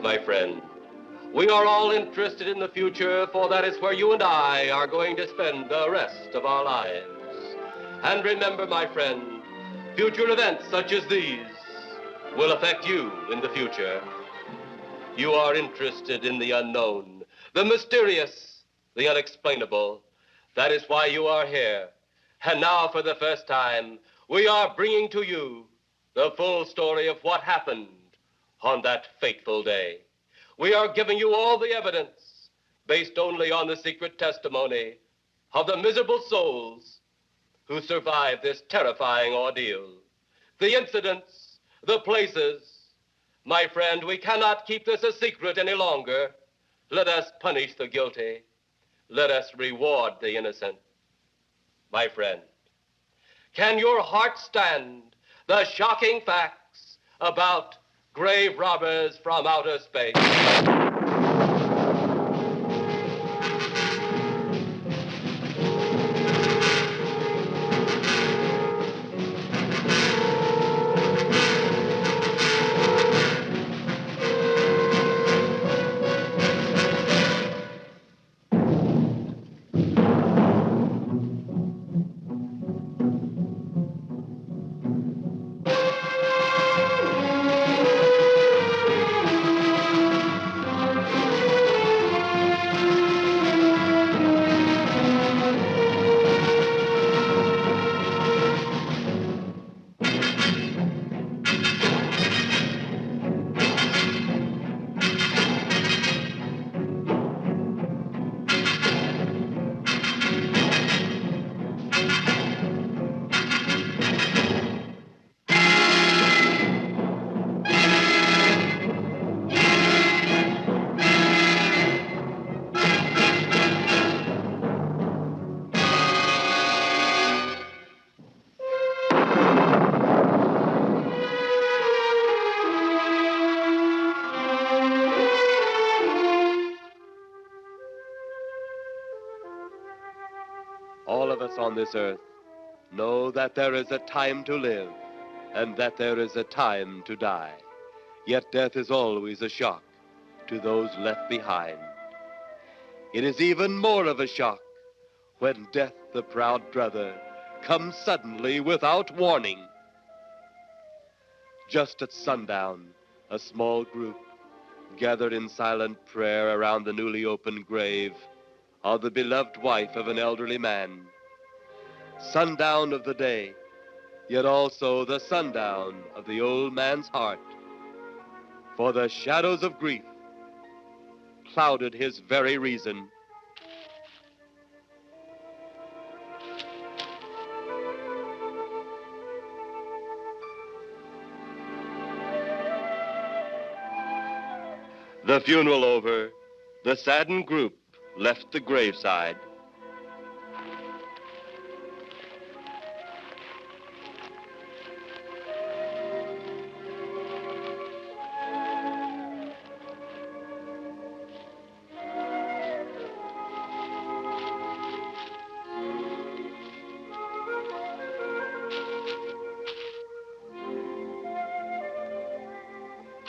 my friend. We are all interested in the future, for that is where you and I are going to spend the rest of our lives. And remember, my friend, future events such as these will affect you in the future. You are interested in the unknown, the mysterious, the unexplainable. That is why you are here. And now, for the first time, we are bringing to you the full story of what happened on that fateful day. We are giving you all the evidence based only on the secret testimony of the miserable souls who survived this terrifying ordeal. The incidents, the places. My friend, we cannot keep this a secret any longer. Let us punish the guilty. Let us reward the innocent. My friend, can your heart stand the shocking facts about grave robbers from outer space? All of us on this earth know that there is a time to live and that there is a time to die. Yet death is always a shock to those left behind. It is even more of a shock when death, the proud brother, comes suddenly without warning. Just at sundown, a small group gathered in silent prayer around the newly opened grave of the beloved wife of an elderly man. Sundown of the day, yet also the sundown of the old man's heart. For the shadows of grief clouded his very reason. The funeral over, the saddened group left the graveside.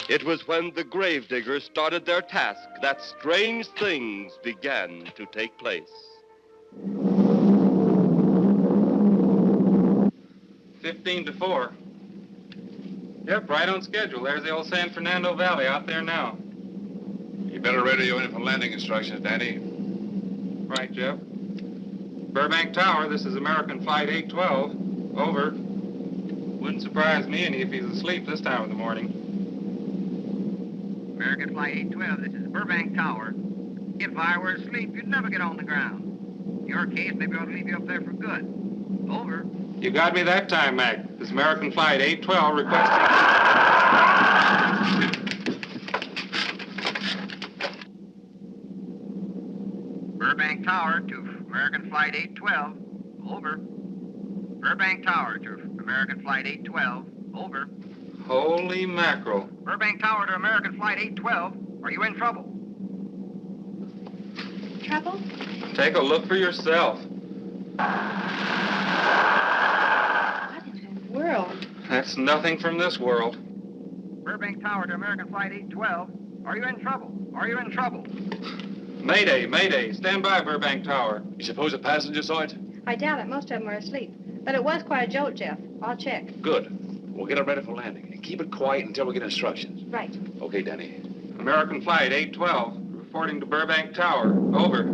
It was when the gravediggers started their task that strange things began to take place. 15-4. Yep, right on schedule. There's the old San Fernando Valley out there now. You better radio in for landing instructions, Danny. Right, Jeff. Burbank Tower, this is American Flight 812. Over. Wouldn't surprise me any if he's asleep this time of the morning. American Flight 812, this is Burbank Tower. If I were asleep, you'd never get on the ground. In your case, maybe I ought to leave you up there for good. Over. You got me that time, Mac. This is American Flight 812 requesting... Burbank Tower to American Flight 812. Over. Burbank Tower to American Flight 812. Over. Holy mackerel. Burbank Tower to American Flight 812. Are you in trouble? Trouble? Take a look for yourself. What in the world? That's nothing from this world. Burbank Tower to American Flight 812. Are you in trouble? Are you in trouble? Mayday, mayday. Stand by, Burbank Tower. You suppose a passenger saw it? I doubt it. Most of them are asleep. But it was quite a jolt, Jeff. I'll check. Good. We'll get it ready for landing. And keep it quiet until we get instructions. Right. Okay, Danny. American Flight 812, reporting to Burbank Tower. Over.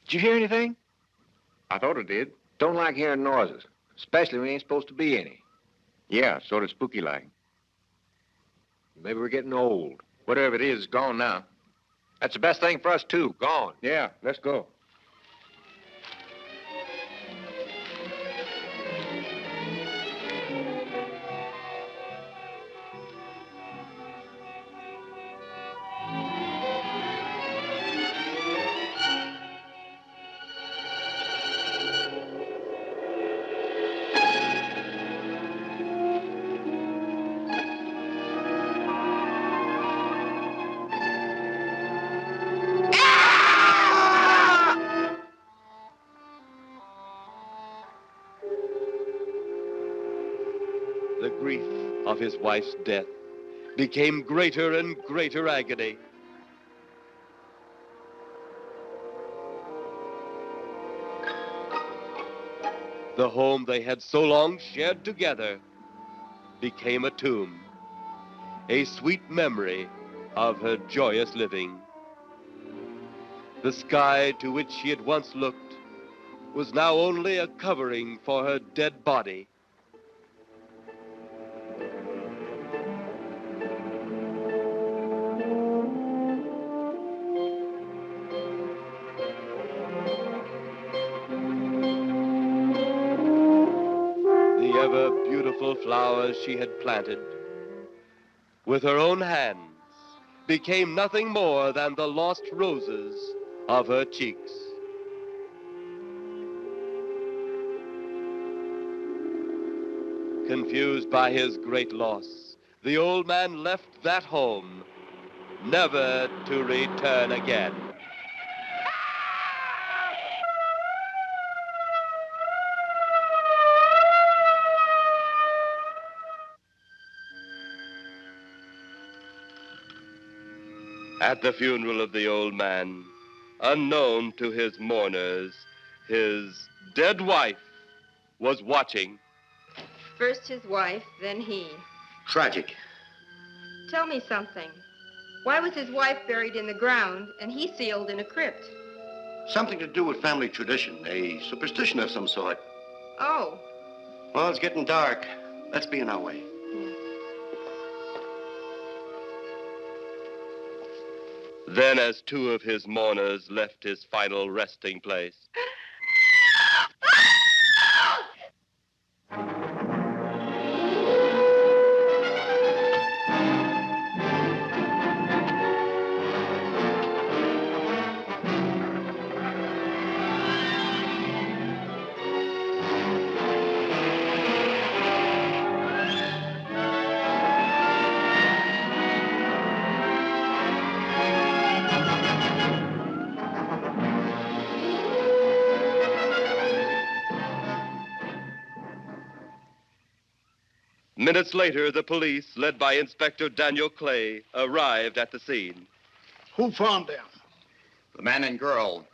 Did you hear anything? I thought it did. Don't like hearing noises, especially when there ain't supposed to be any. Yeah, sort of spooky-like. Maybe we're getting old. Whatever it is, it's gone now. That's the best thing for us, too. Gone. Yeah, let's go. The grief of his wife's death became greater and greater agony. The home they had so long shared together became a tomb, a sweet memory of her joyous living. The sky to which she had once looked was now only a covering for her dead body. The ever-beautiful flowers she had planted with her own hands became nothing more than the lost roses of her cheeks. Confused by his great loss, the old man left that home, never to return again. At the funeral of the old man, unknown to his mourners, his dead wife was watching. First his wife, then he. Tragic. Tell me something. Why was his wife buried in the ground and he sealed in a crypt? Something to do with family tradition, a superstition of some sort. Oh. Well, it's getting dark. Let's be on our way. Then, as two of his mourners left his final resting place, minutes later, the police, led by Inspector Daniel Clay, arrived at the scene. Who found them? The man and girl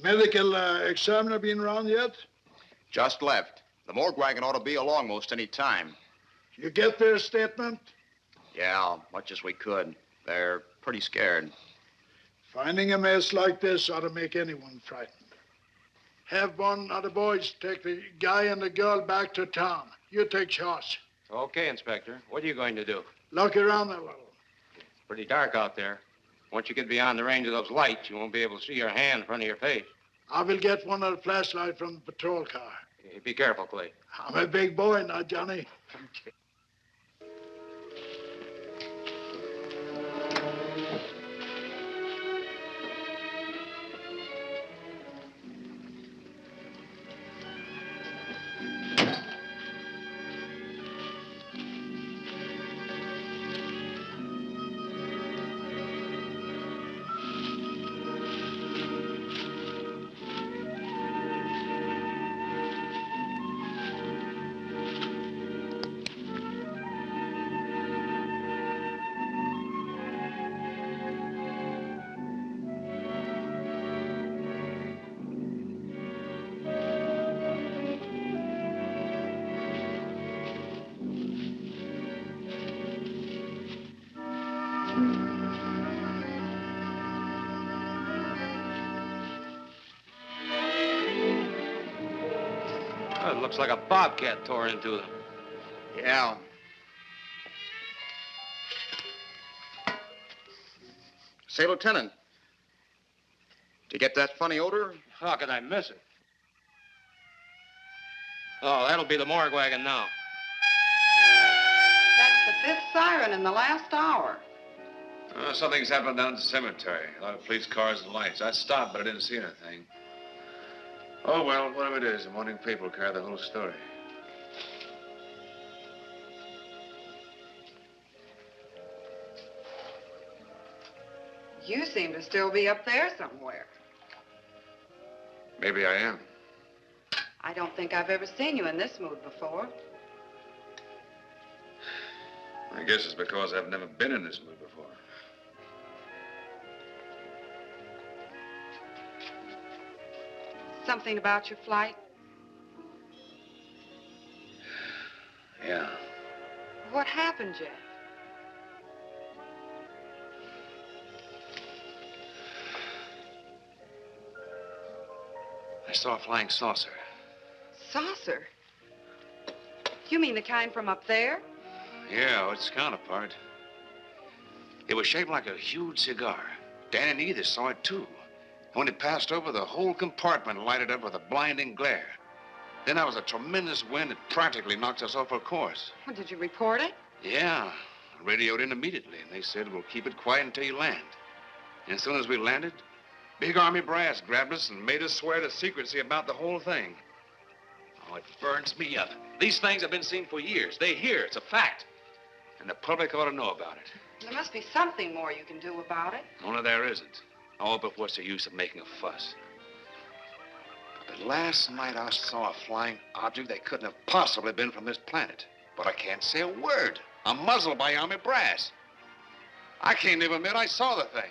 Medical examiner been around yet? just left. The morgue wagon ought to be along most any time. You get their statement? Yeah, much as we could. They're pretty scared. Finding a mess like this ought to make anyone frightened. Have one of the boys take the guy and the girl back to town. You take charge. Okay, Inspector. What are you going to do? Look around a little. It's pretty dark out there. Once you get beyond the range of those lights, you won't be able to see your hand in front of your face. I will get one of the flashlights from the patrol car. Be careful, Clay. I'm a big boy now, Johnny. Looks like a bobcat tore into them. Yeah. Say, Lieutenant, did you get that funny odor? How could I miss it? Oh, that'll be the morgue wagon now. That's the fifth siren in the last hour. Something's happened down at the cemetery. A lot of police cars and lights. I stopped, but I didn't see anything. Oh, well, whatever it is, the morning paper will carry the whole story. You seem to still be up there somewhere. Maybe I am. I don't think I've ever seen you in this mood before. I guess it's because I've never been in this mood before. Something about your flight? Yeah. What happened, Jeff? I saw a flying saucer. Saucer? You mean the kind from up there? Yeah, its counterpart. It was shaped like a huge cigar. Dan and Edith saw it, too. And when it passed over, the whole compartment lighted up with a blinding glare. Then there was a tremendous wind that practically knocked us off our course. Well, did you report it? Yeah. I radioed in immediately, and they said, we'll keep it quiet until you land. And as soon as we landed, big army brass grabbed us and made us swear to secrecy about the whole thing. Oh, it burns me up. These things have been seen for years. They hear. It's a fact. And the public ought to know about it. There must be something more you can do about it. Only there isn't. Oh, but what's the use of making a fuss? But last night I saw a flying object that couldn't have possibly been from this planet. But I can't say a word. I'm muzzled by army brass. I can't even admit I saw the thing.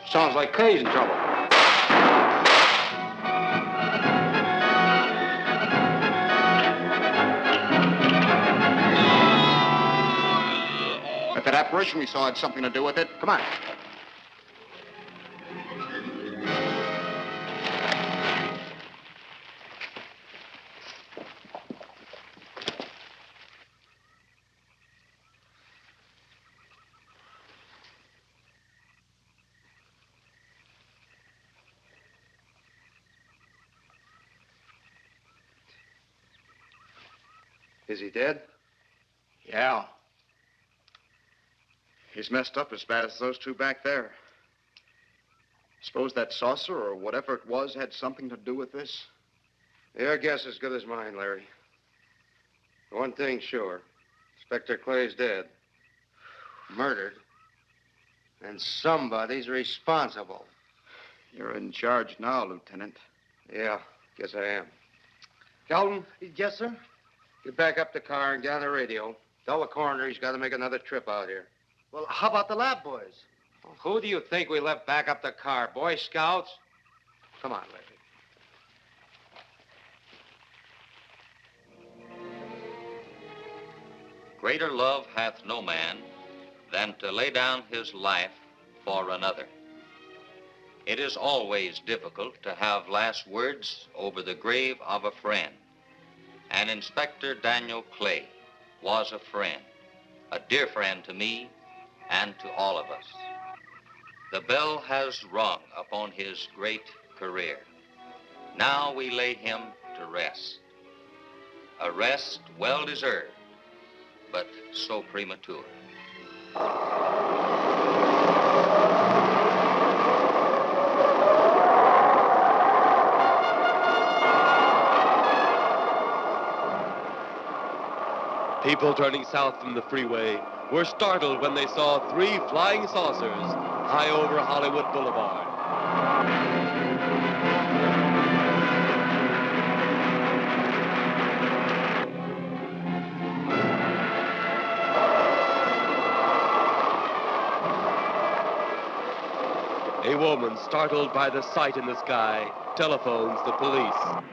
Sounds like Kay's in trouble. If that apparition we saw had something to do with it, come on. Is he dead? Yeah. He's messed up as bad as those two back there. Suppose that saucer or whatever it was had something to do with this? Your guess is as good as mine, Larry. One thing's sure. Inspector Clay's dead. Murdered. And somebody's responsible. You're in charge now, Lieutenant. Yeah, guess I am. Kelton? Yes, sir? Get back up the car and get on the radio. Tell the coroner he's got to make another trip out here. Well, how about the lab boys? Who do you think we left back up the car? Boy Scouts? Come on, Larry. Greater love hath no man than to lay down his life for another. It is always difficult to have last words over the grave of a friend. And Inspector Daniel Clay was a friend, a dear friend to me and to all of us. The bell has rung upon his great career. Now we lay him to rest. A rest well deserved, but so premature. People turning south from the freeway were startled when they saw 3 flying saucers high over Hollywood Boulevard. A woman, startled by the sight in the sky, telephones the police.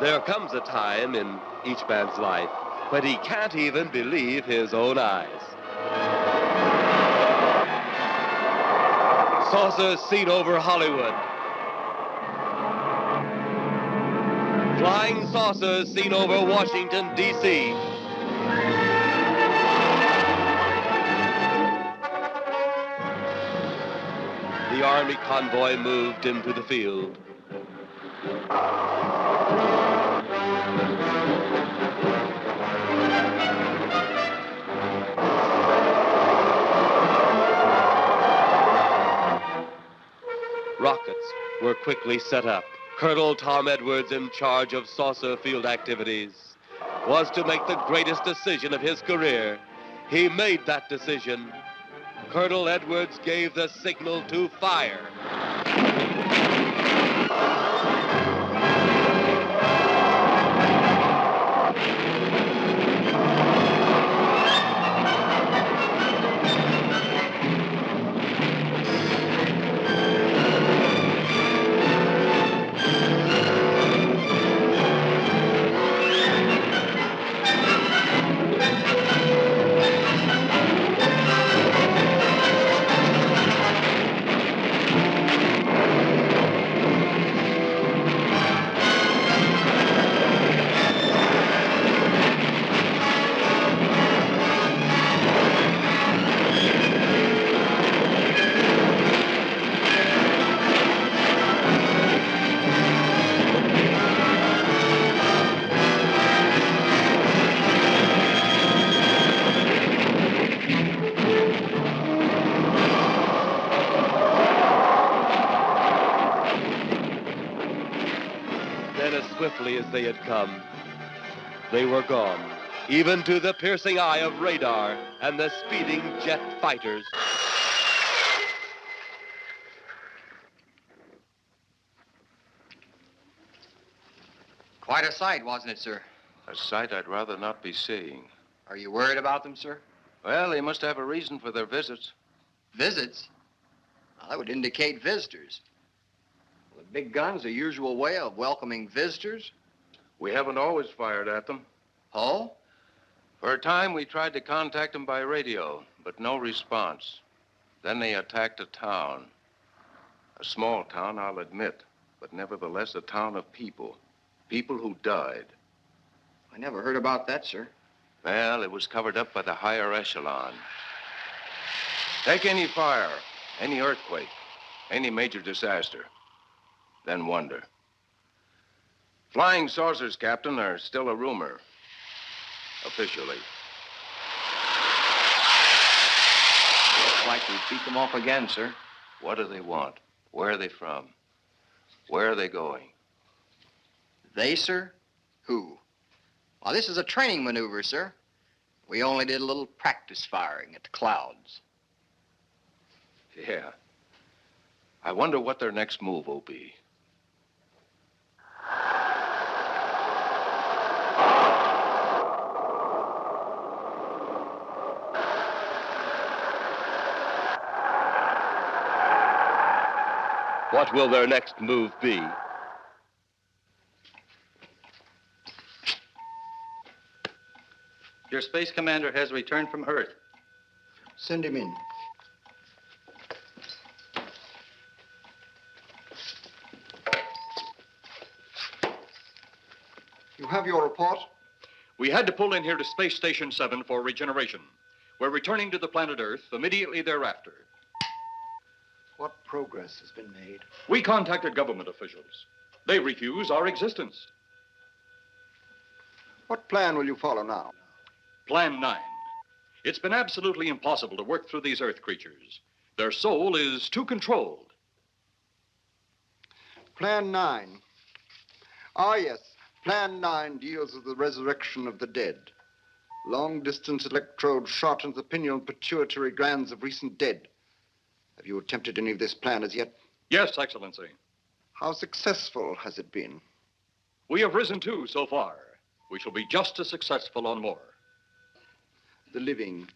There comes a time in each man's life when he can't even believe his own eyes. Saucers seen over Hollywood. Flying saucers seen over Washington, D.C. The Army convoy moved into the field. Rockets were quickly set up. Colonel Tom Edwards, in charge of saucer field activities, was to make the greatest decision of his career. He made that decision. Colonel Edwards gave the signal to fire. Then, as swiftly as they had come, they were gone, even to the piercing eye of radar and the speeding jet fighters. Quite a sight, wasn't it, sir? A sight I'd rather not be seeing. Are you worried about them, sir? Well, they must have a reason for their visits. Visits? Well, that would indicate visitors. Well, the big gun's the usual way of welcoming visitors. We haven't always fired at them. Oh? For a time, we tried to contact them by radio, but no response. Then they attacked a town. A small town, I'll admit, but nevertheless a town of people. People who died. I never heard about that, sir. Well, it was covered up by the higher echelon. Take any fire, any earthquake, any major disaster, then wonder. Flying saucers, Captain, are still a rumor. Officially. Looks like we beat them off again, sir. What do they want? Where are they from? Where are they going? They, sir? Who? Well, this is a training maneuver, sir. We only did a little practice firing at the clouds. Yeah. I wonder what their next move will be. What will their next move be? Your space commander has returned from Earth. Send him in. You have your report? We had to pull in here to Space Station 7 for regeneration. We're returning to the planet Earth immediately thereafter. What progress has been made? We contacted government officials. They refuse our existence. What plan will you follow now? Plan 9. It's been absolutely impossible to work through these Earth creatures. Their soul is too controlled. Plan 9. Ah, yes. Plan 9 deals with the resurrection of the dead. Long-distance electrode shot into the pineal and pituitary glands of recent dead. Have you attempted any of this plan as yet? Yes, Excellency. How successful has it been? We have risen too so far. We shall be just as successful on more. The living,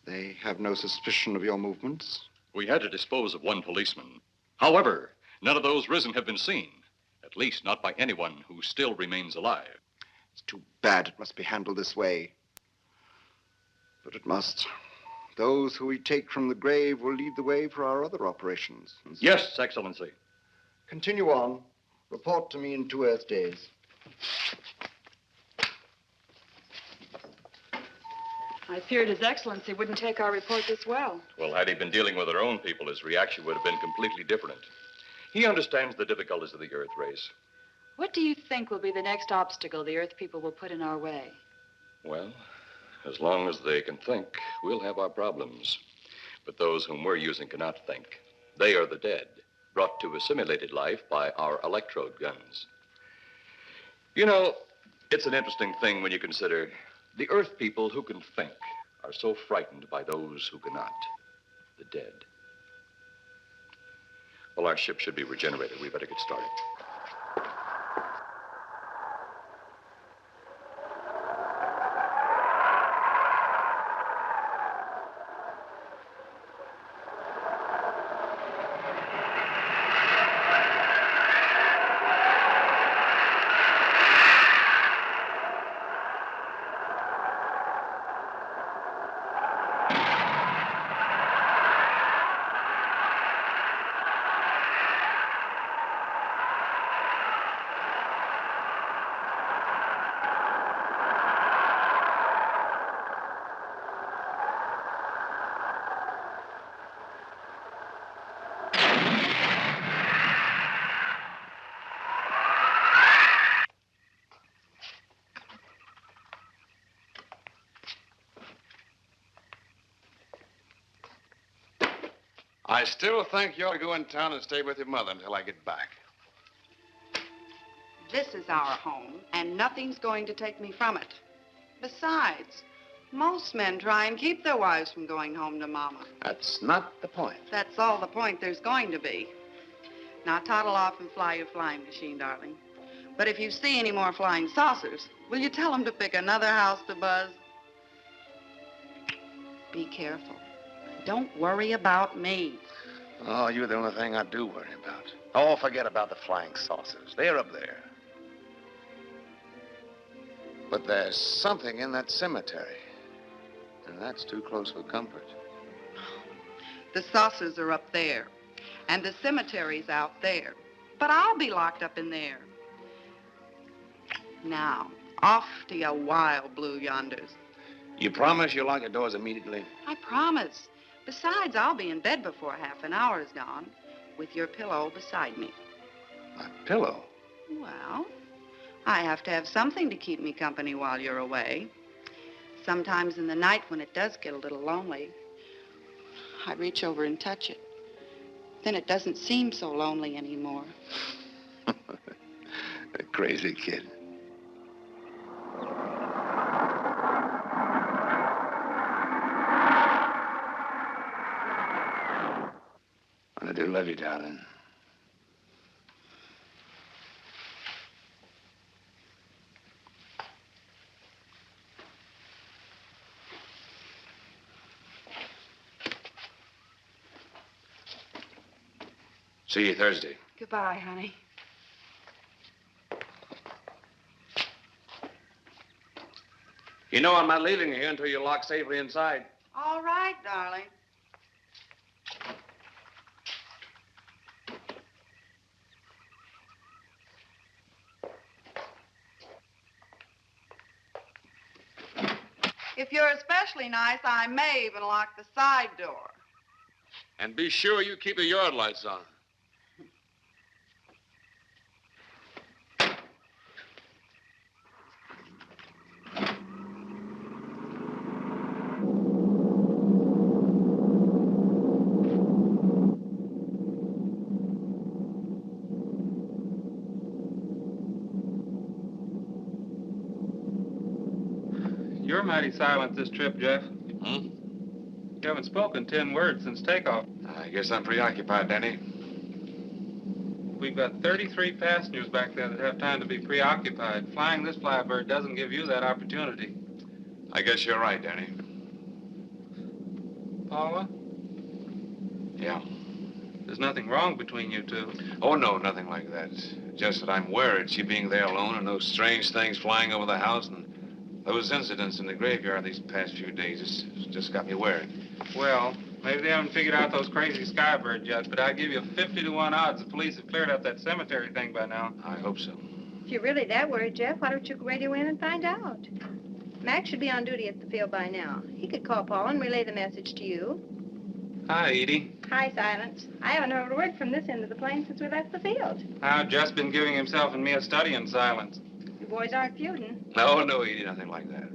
they have no suspicion of your movements? We had to dispose of one policeman. However, none of those risen have been seen. At least not by anyone who still remains alive. It's too bad it must be handled this way. But it must. Those who we take from the grave will lead the way for our other operations. So yes, Excellency. Continue on. Report to me in 2 Earth days. I feared His Excellency wouldn't take our report this well. Well, had he been dealing with our own people, his reaction would have been completely different. He understands the difficulties of the Earth race. What do you think will be the next obstacle the Earth people will put in our way? Well, as long as they can think, we'll have our problems. But those whom we're using cannot think. They are the dead, brought to a simulated life by our electrode guns. You know, it's an interesting thing when you consider the Earth people who can think are so frightened by those who cannot, the dead. Well, our ship should be regenerated. We better get started. I still think you ought to go in town and stay with your mother until I get back. This is our home, and nothing's going to take me from it. Besides, most men try and keep their wives from going home to Mama. That's not the point. That's all the point there's going to be. Now toddle off and fly your flying machine, darling. But if you see any more flying saucers, will you tell them to pick another house to buzz? Be careful. Don't worry about me. Oh, you're the only thing I do worry about. Oh, forget about the flying saucers. They're up there. But there's something in that cemetery. And that's too close for comfort. The saucers are up there, and the cemetery's out there. But I'll be locked up in there. Now, off to your wild blue yonders. You promise you'll lock your doors immediately? I promise. Besides, I'll be in bed before half an hour is gone, with your pillow beside me. My pillow? Well, I have to have something to keep me company while you're away. Sometimes in the night when it does get a little lonely, I reach over and touch it. Then it doesn't seem so lonely anymore. A crazy kid. I do love you, darling. See you Thursday. Goodbye, honey. You know I'm not leaving you here until you're locked safely inside. All right, darling. If you're especially nice, I may even lock the side door. And be sure you keep the yard lights on. You're mighty silent this trip, Jeff. Hmm? You haven't spoken 10 words since takeoff. I guess I'm preoccupied, Danny. We've got 33 passengers back there that have time to be preoccupied. Flying this flybird doesn't give you that opportunity. I guess you're right, Danny. Paula, Yeah. there's nothing wrong between you two. Oh, no, nothing like that. Just that I'm worried, she being there alone and those strange things flying over the house and those incidents in the graveyard these past few days. It's just got me worried. Well, maybe they haven't figured out those crazy skybirds yet, but I give you 50 to 1 odds the police have cleared up that cemetery thing by now. I hope so. If you're really that worried, Jeff, why don't you radio in and find out? Mac should be on duty at the field by now. He could call Paul and relay the message to you. Hi, Edie. Hi, Silence. I haven't heard a word from this end of the plane since we left the field. I've just been giving himself and me a study in silence. You boys aren't feuding. No, Edie, nothing like that.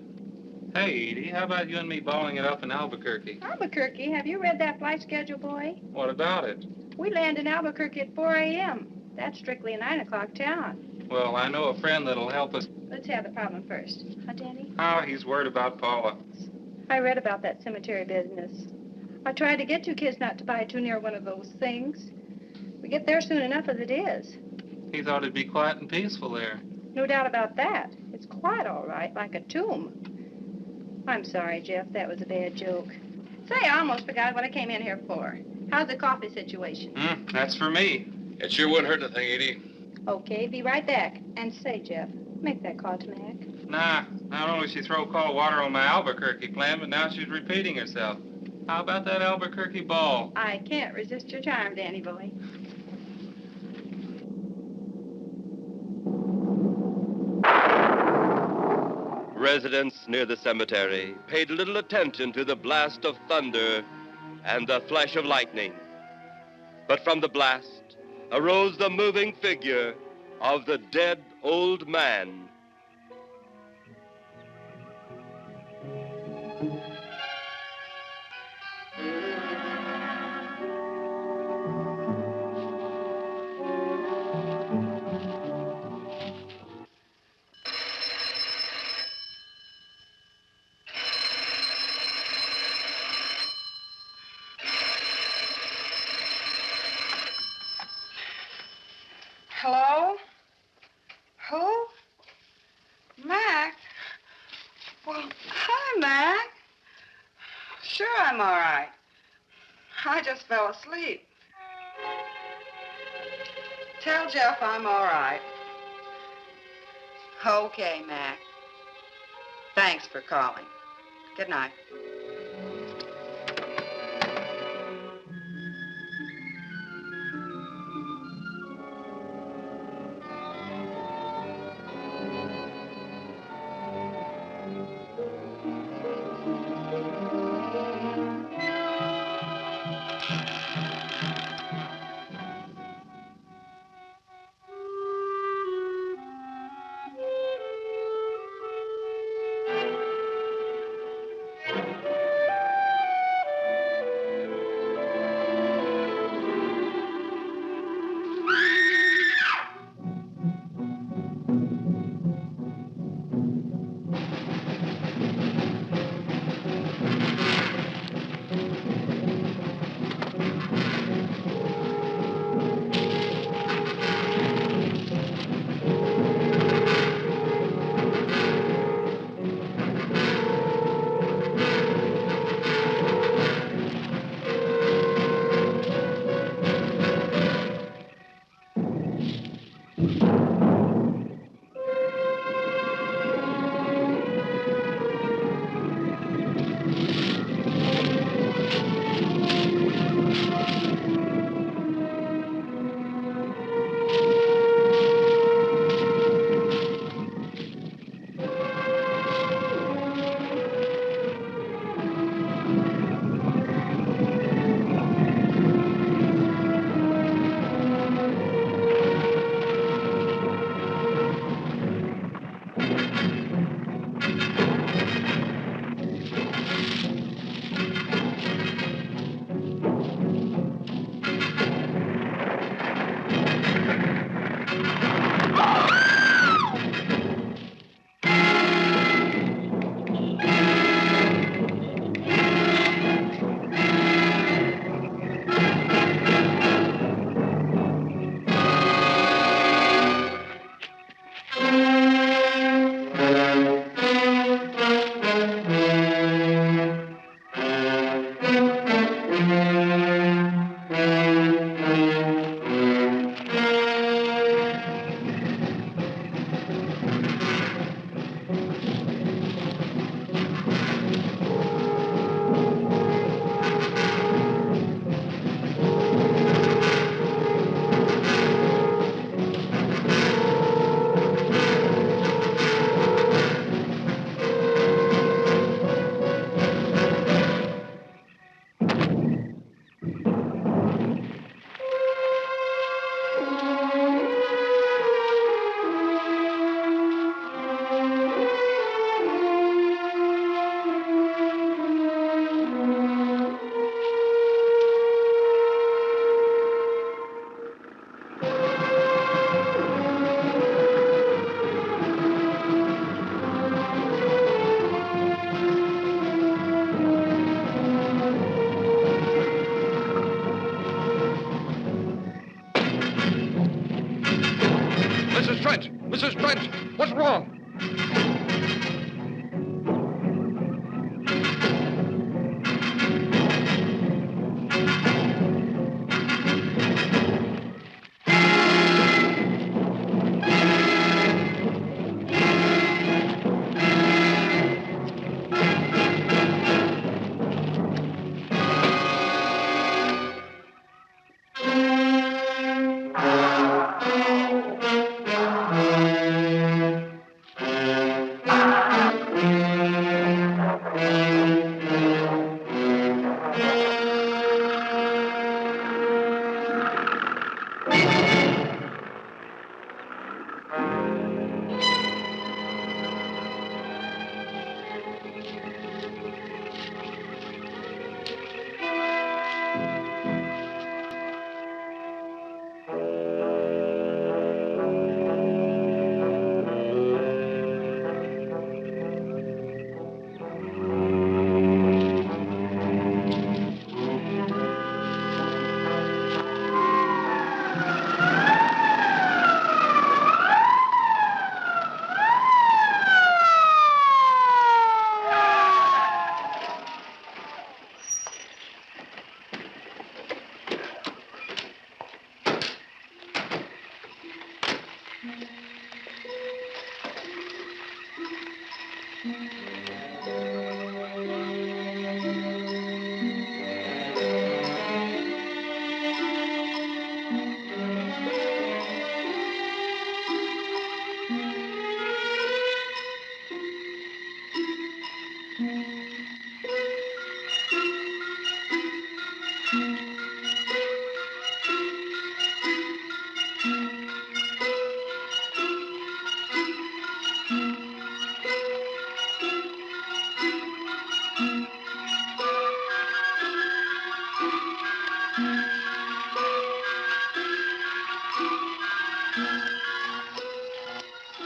Hey, Edie, how about you and me balling it up in Albuquerque? Albuquerque, have you read that flight schedule, boy? What about it? We land in Albuquerque at 4 a.m. That's strictly a 9 o'clock town. Well, I know a friend that'll help us. Let's have the problem first. Huh, Danny? Oh, he's worried about Paula. I read about that cemetery business. I tried to get you kids not to buy too near one of those things. We get there soon enough as it is. He thought it'd be quiet and peaceful there. No doubt about that. It's quite all right, like a tomb. I'm sorry, Jeff. That was a bad joke. Say, I almost forgot what I came in here for. How's the coffee situation? That's for me. It sure wouldn't hurt a thing, Edie. Okay, be right back. And say, Jeff, make that call to Mac. Nah, not only she throw cold water on my Albuquerque plan, but now she's repeating herself. How about that Albuquerque ball? I can't resist your charm, Danny boy. Residents near the cemetery paid little attention to the blast of thunder and the flash of lightning. But from the blast arose the moving figure of the dead old man. Hello? Who? Mac? Well, hi, Mac. Sure, I'm all right. I just fell asleep. Tell Jeff I'm all right. Okay, Mac. Thanks for calling. Good night. Mrs. Trent! Mrs. Trent! What's wrong?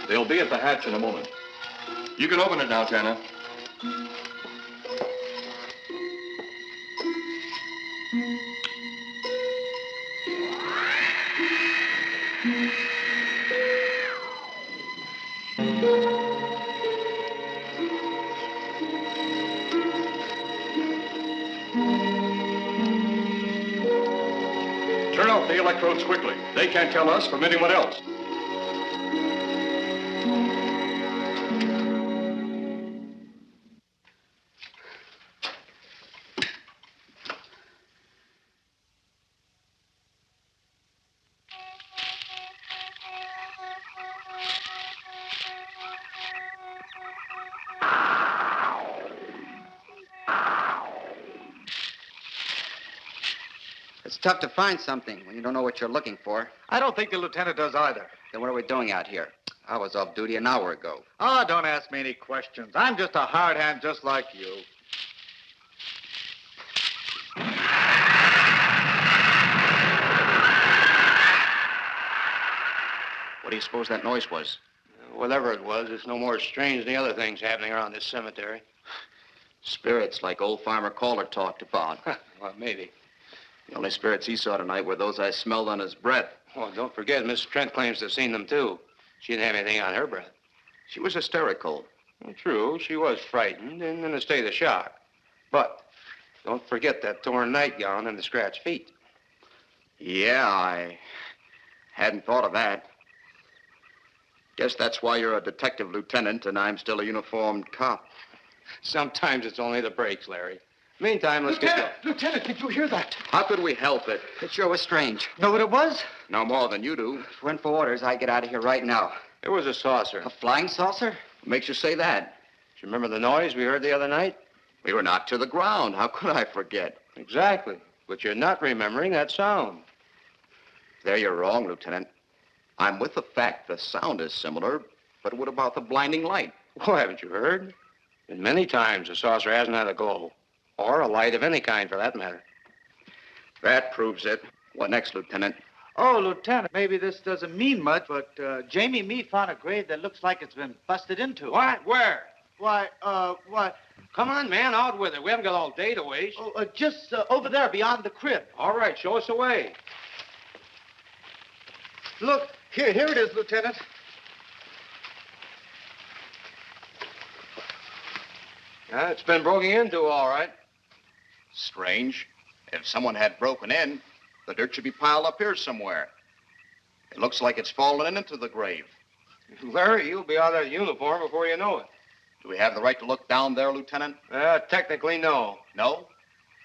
They'll be at the hatch in a moment. You can open it now, Tanner. Turn off the electrodes quickly. They can't tell us from anyone else. tough to find something when you don't know what you're looking for. I don't think the lieutenant does either. Then what are we doing out here? I was off duty an hour ago. Oh, don't ask me any questions. I'm just a hard hand just like you. What do you suppose that noise was? Whatever it was, it's no more strange than the other things happening around this cemetery. Spirits like old Farmer Caller talked about. Well, maybe. The only spirits he saw tonight were those I smelled on his breath. Well, don't forget, Miss Trent claims to have seen them, too. She didn't have anything on her breath. She was hysterical. Well, true, she was frightened and in a state of shock. But don't forget that torn nightgown and the scratched feet. Yeah, I hadn't thought of that. Guess that's why you're a detective lieutenant and I'm still a uniformed cop. Sometimes it's only the breaks, Larry. Meantime, let's get... Lieutenant, did you hear that? How could we help it? It sure was strange. Know what it was? No more than you do. If it went for orders, I'd get out of here right now. It was a saucer. A flying saucer? What makes you say that? Do you remember the noise we heard the other night? We were knocked to the ground. How could I forget? Exactly. But you're not remembering that sound. There you're wrong, Lieutenant. I'm with the fact the sound is similar, but what about the blinding light? Oh, haven't you heard? And many times the saucer hasn't had a glow. Or a light of any kind, for that matter. That proves it. What next, Lieutenant? Oh, Lieutenant, maybe this doesn't mean much, but Jamie Mee found a grave that looks like it's been busted into. What? Where? Why? Come on, man, out with it. We haven't got all day to waste. Oh, just over there beyond the crib. All right, show us the way. Look, here it is, Lieutenant. It's been broken into, all right. Strange. If someone had broken in, the dirt should be piled up here somewhere. It looks like it's fallen into the grave. Larry, you'll be out of that uniform before you know it. Do we have the right to look down there, Lieutenant? Technically, no. No?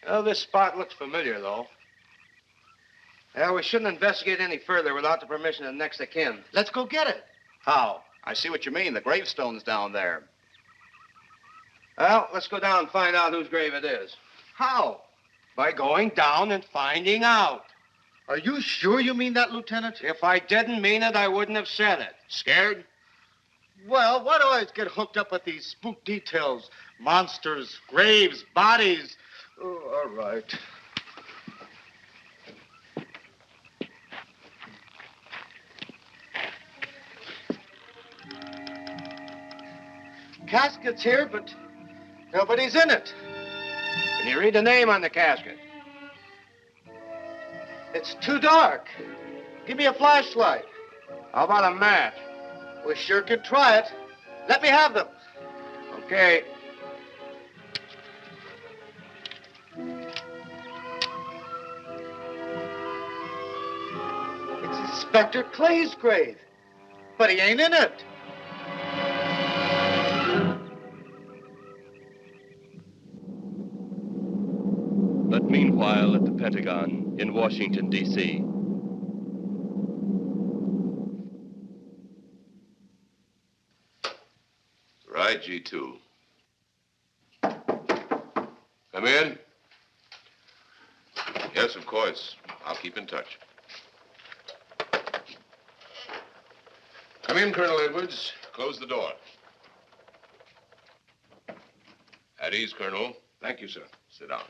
Well, this spot looks familiar, though. We shouldn't investigate any further without the permission of next of kin. Let's go get it. How? I see what you mean. The gravestone's down there. Well, let's go down and find out whose grave it is. How? By going down and finding out. Are you sure you mean that, Lieutenant? If I didn't mean it, I wouldn't have said it. Scared? Well, why do I always get hooked up with these spook details? Monsters, graves, bodies. Oh, all right. Casket's here, but nobody's in it. Can you read the name on the casket? It's too dark. Give me a flashlight. How about a match? We sure could try it. Let me have them. Okay. It's Inspector Clay's grave, but he ain't in it. But meanwhile, at the Pentagon in Washington, D.C., Right, G2. Come in. Yes, of course. I'll keep in touch. Come in, Colonel Edwards. Close the door. At ease, Colonel. Thank you, sir. Sit down.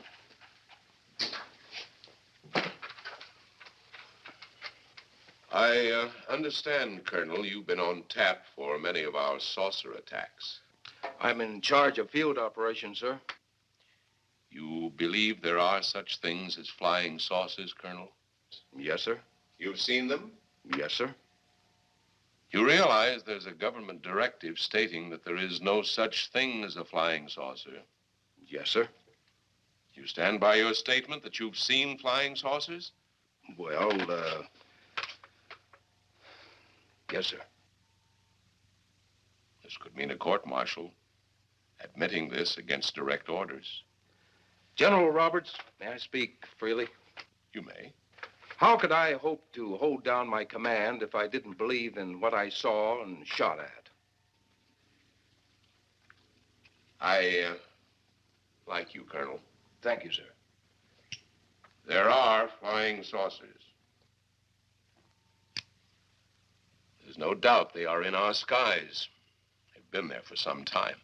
I understand, Colonel, you've been on tap for many of our saucer attacks. I'm in charge of field operations, sir. You believe there are such things as flying saucers, Colonel? Yes, sir. You've seen them? Yes, sir. You realize there's a government directive stating that there is no such thing as a flying saucer? Yes, sir. You stand by your statement that you've seen flying saucers? Well, yes, sir. This could mean a court-martial, admitting this against direct orders. General Roberts, may I speak freely? You may. How could I hope to hold down my command if I didn't believe in what I saw and shot at? I like you, Colonel. Thank you, sir. There are flying saucers. There's no doubt they are in our skies. They've been there for some time.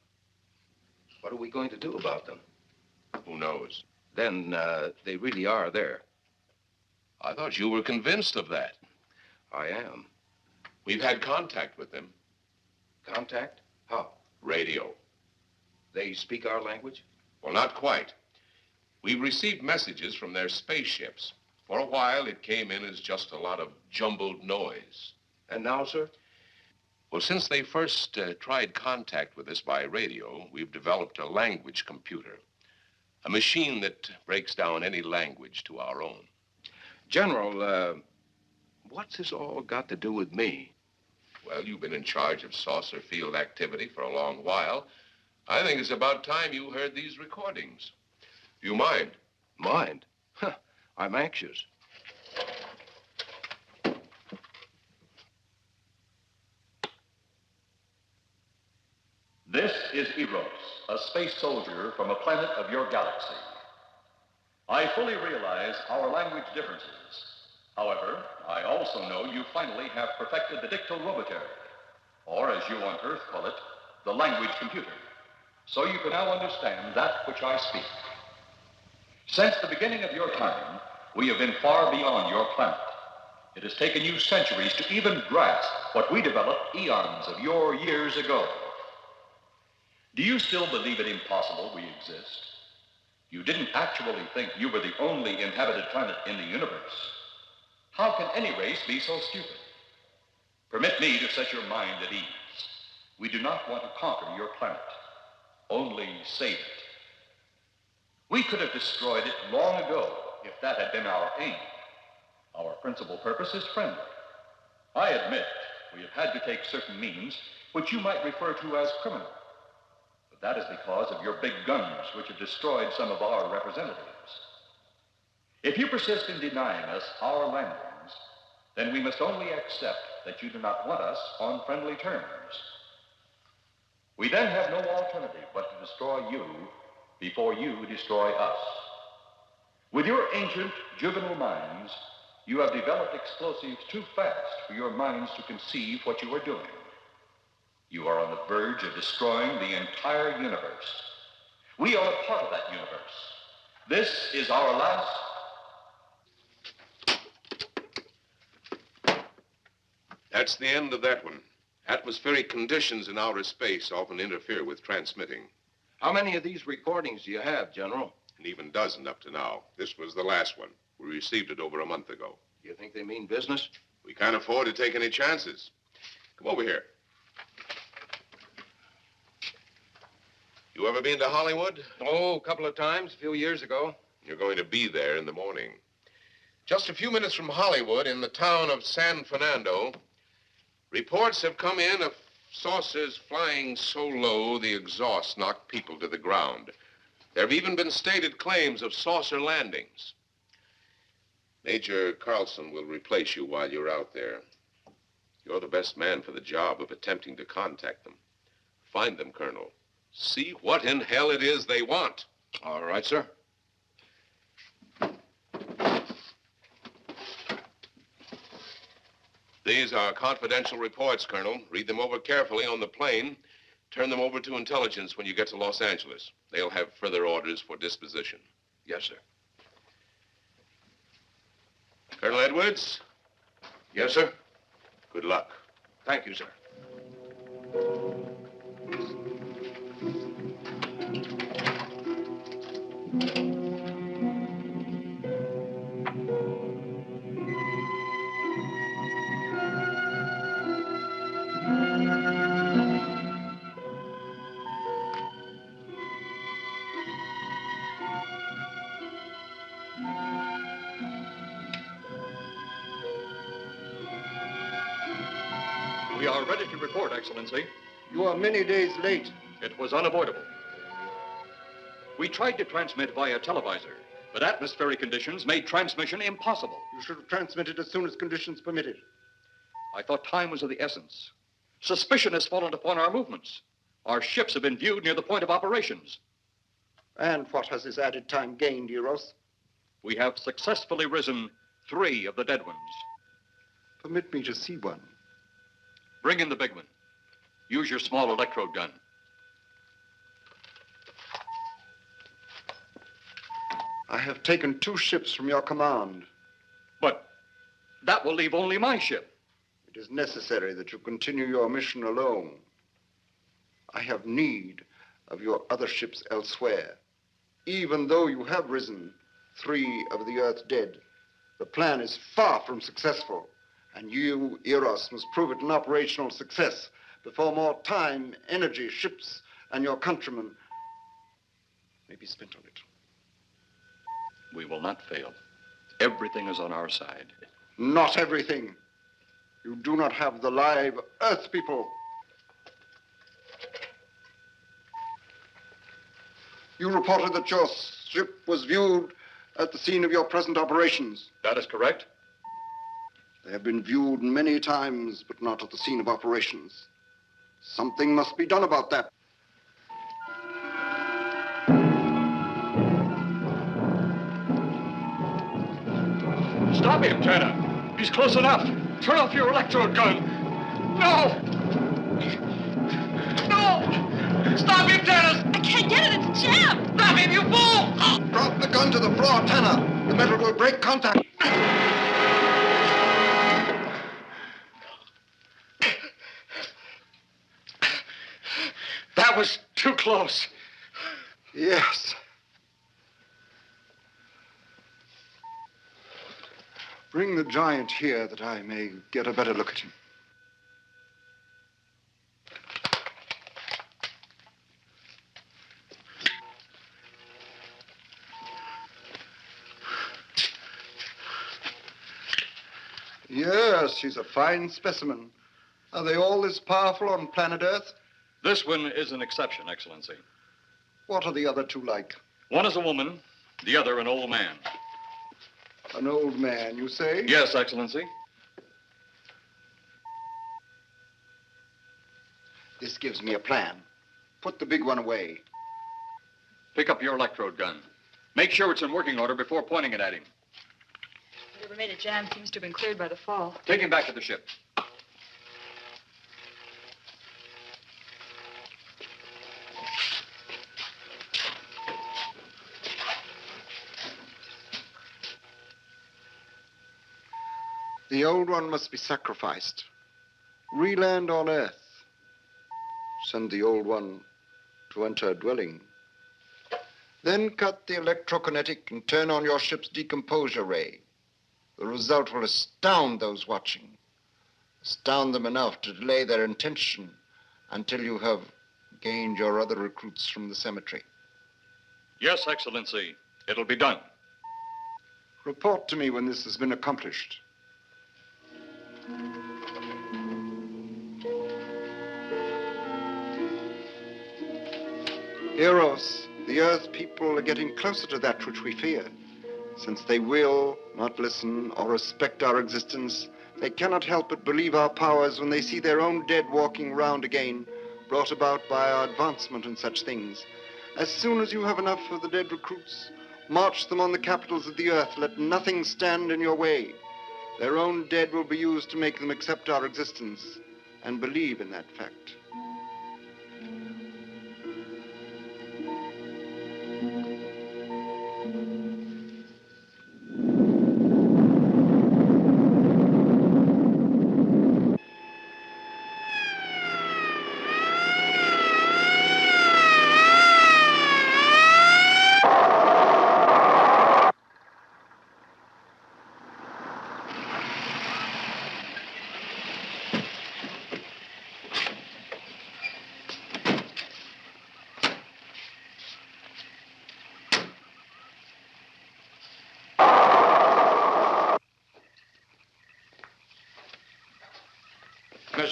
What are we going to do about them? Who knows? Then they really are there. I thought you were convinced of that. I am. We've had contact with them. Contact? How? Radio. They speak our language? Well, not quite. We've received messages from their spaceships. For a while, it came in as just a lot of jumbled noise. And now, sir? Well, since they first tried contact with us by radio, we've developed a language computer. A machine that breaks down any language to our own. General, what's this all got to do with me? Well, you've been in charge of saucer field activity for a long while. I think it's about time you heard these recordings. Do you mind? Mind? Huh, I'm anxious. This is Eros, a space soldier from a planet of your galaxy. I fully realize our language differences. However, I also know you finally have perfected the dictorobotery, or as you on Earth call it, the language computer. So you can now understand that which I speak. Since the beginning of your time, we have been far beyond your planet. It has taken you centuries to even grasp what we developed eons of your years ago. Do you still believe it impossible we exist? You didn't actually think you were the only inhabited planet in the universe. How can any race be so stupid? Permit me to set your mind at ease. We do not want to conquer your planet, only save it. We could have destroyed it long ago if that had been our aim. Our principal purpose is friendly. I admit we have had to take certain means which you might refer to as criminal. But that is because of your big guns which have destroyed some of our representatives. If you persist in denying us our landings, then we must only accept that you do not want us on friendly terms. We then have no alternative but to destroy you before you destroy us. With your ancient juvenile minds, you have developed explosives too fast for your minds to conceive what you are doing. You are on the verge of destroying the entire universe. We are a part of that universe. This is our last... That's the end of that one. Atmospheric conditions in outer space often interfere with transmitting. How many of these recordings do you have, General? An even dozen up to now. This was the last one. We received it over a month ago. You think they mean business? We can't afford to take any chances. Come over here. You ever been to Hollywood? Oh, a couple of times, a few years ago. You're going to be there in the morning. Just a few minutes from Hollywood, in the town of San Fernando, reports have come in of saucers flying so low the exhaust knocked people to the ground. There have even been stated claims of saucer landings. Major Carlson will replace you while you're out there. You're the best man for the job of attempting to contact them. Find them, Colonel. See what in hell it is they want. All right, sir. These are confidential reports, Colonel. Read them over carefully on the plane. Turn them over to intelligence when you get to Los Angeles. They'll have further orders for disposition. Yes, sir. Colonel Edwards? Yes, sir. Good luck. Thank you, sir. We are ready to report, Excellency. You are many days late. It was unavoidable. We tried to transmit via televisor, but atmospheric conditions made transmission impossible. You should have transmitted as soon as conditions permitted. I thought time was of the essence. Suspicion has fallen upon our movements. Our ships have been viewed near the point of operations. And what has this added time gained, Eros? we have successfully risen 3 of the dead ones. Permit me to see one. Bring in the big one. Use your small electrode gun. I have taken 2 ships from your command. But that will leave only my ship. It is necessary that you continue your mission alone. I have need of your other ships elsewhere. Even though you have risen 3 of the Earth's dead, the plan is far from successful. And you, Eros, must prove it an operational success before more time, energy, ships, and your countrymen may be spent on it. We will not fail. Everything is on our side. Not everything. You do not have the live Earth people. You reported that your ship was viewed at the scene of your present operations. That is correct. They have been viewed many times, but not at the scene of operations. Something must be done about that. Stop him, Tanner. He's close enough. Turn off your electrode gun. No! No! Stop him, Tanner! I can't get it. It's jammed. Stop him, you fool! Drop the gun to the floor, Tanner. The metal will break contact. That was too close. Yes. Bring the giant here that I may get a better look at him. Yes, he's a fine specimen. Are they all this powerful on planet Earth? This one is an exception, Excellency. What are the other 2 like? One is a woman, the other an old man. An old man, you say? Yes, Excellency. This gives me a plan. Put the big one away. Pick up your electrode gun. Make sure it's in working order before pointing it at him. Whatever made it jam seems to have been cleared by the fall. Take him back to the ship. The old one must be sacrificed. Re-land on Earth. Send the old one to enter a dwelling. Then cut the electrokinetic and turn on your ship's decomposure ray. The result will astound those watching. Astound them enough to delay their intention until you have gained your other recruits from the cemetery. Yes, Excellency. It'll be done. Report to me when this has been accomplished. Eros, the Earth people are getting closer to that which we fear. Since they will not listen or respect our existence, they cannot help but believe our powers when they see their own dead walking round again, brought about by our advancement and such things. As soon as you have enough of the dead recruits, march them on the capitals of the Earth. Let nothing stand in your way. Their own dead will be used to make them accept our existence and believe in that fact.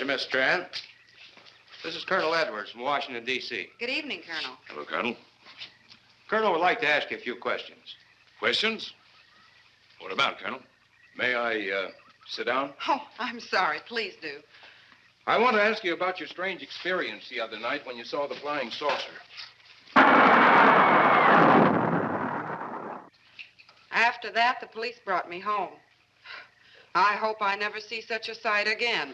Miss Strand. This is Colonel Edwards from Washington, D.C. Good evening, Colonel. Hello, Colonel. Colonel would like to ask you a few questions. Questions? What about, Colonel? May I sit down? Oh, I'm sorry. Please do. I want to ask you about your strange experience the other night when you saw the flying saucer. After that, the police brought me home. I hope I never see such a sight again.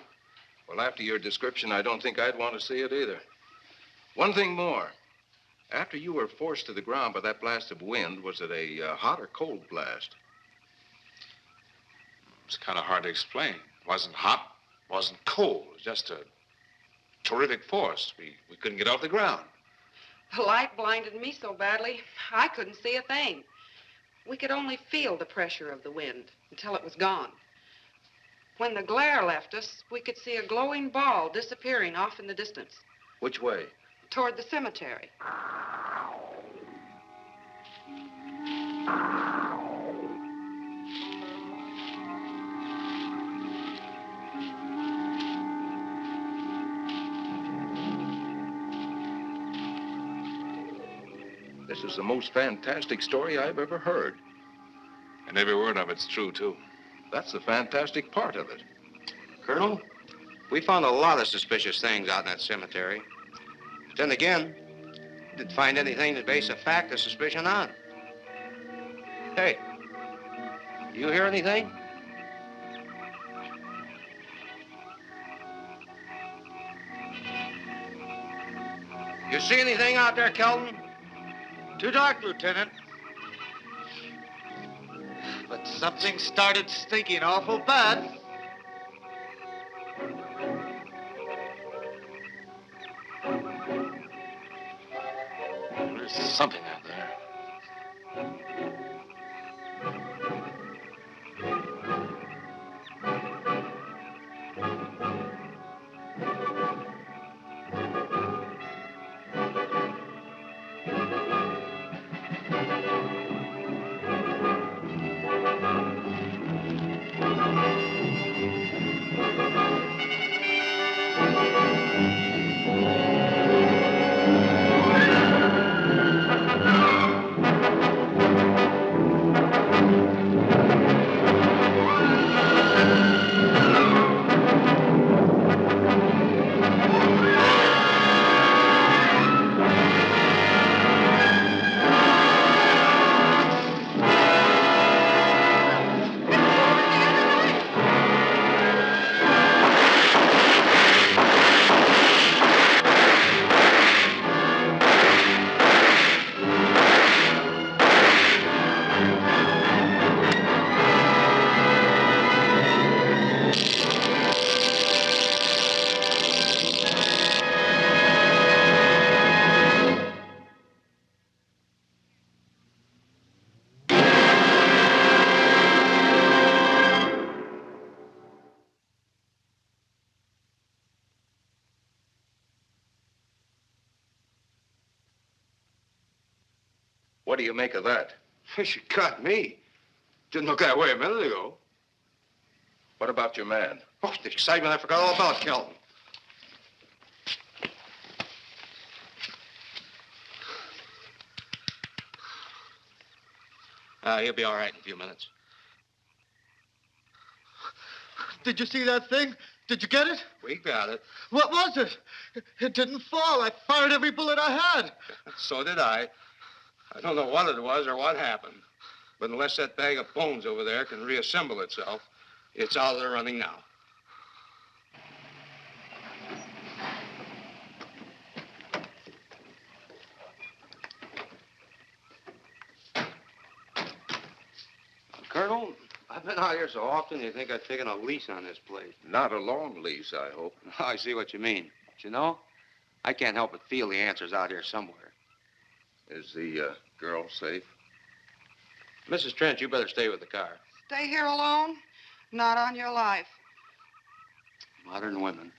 Well, after your description, I don't think I'd want to see it either. One thing more. After you were forced to the ground by that blast of wind, was it a hot or cold blast? It's kind of hard to explain. It wasn't hot, wasn't cold. It was just a terrific force. We couldn't get off the ground. The light blinded me so badly, I couldn't see a thing. We could only feel the pressure of the wind until it was gone. When the glare left us, we could see a glowing ball disappearing off in the distance, Which way? toward the cemetery. This is the most fantastic story I've ever heard. And every word of it's true, too. That's the fantastic part of it. Colonel, we found a lot of suspicious things out in that cemetery. But then again, didn't find anything to base a fact or suspicion on. Hey, you hear anything? You see anything out there, Kelton? Too dark, Lieutenant. But something started stinking awful bad. There's something out there. What do you make of that? You got me. Didn't look that way a minute ago. What about your man? Oh, the excitement I forgot all about, Kelton. He'll be all right in a few minutes. Did you see that thing? Did you get it? We got it. What was it? It didn't fall. I fired every bullet I had. So did I. I don't know what it was or what happened. But unless that bag of bones over there can reassemble itself, it's out of the running now. Colonel, I've been out here so often, you think I've taken a lease on this place. Not a long lease, I hope. I see what you mean. But you know, I can't help but feel the answer's out here somewhere. Is the girl safe? Mrs. Trent, you better stay with the car. Stay here alone? Not on your life. Modern women.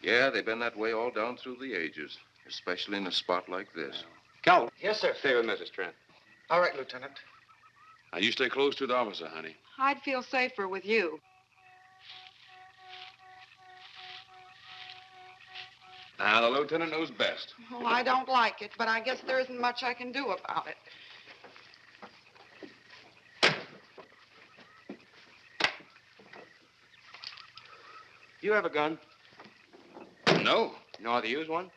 Yeah, they've been that way all down through the ages, especially in a spot like this. Calvin. Yes, sir. Stay with Mrs. Trent. All right, Lieutenant. Now, you stay close to the officer, honey. I'd feel safer with you. Now, the lieutenant knows best. Well, I don't like it, but I guess there isn't much I can do about it. You have a gun? No. You know how to use one?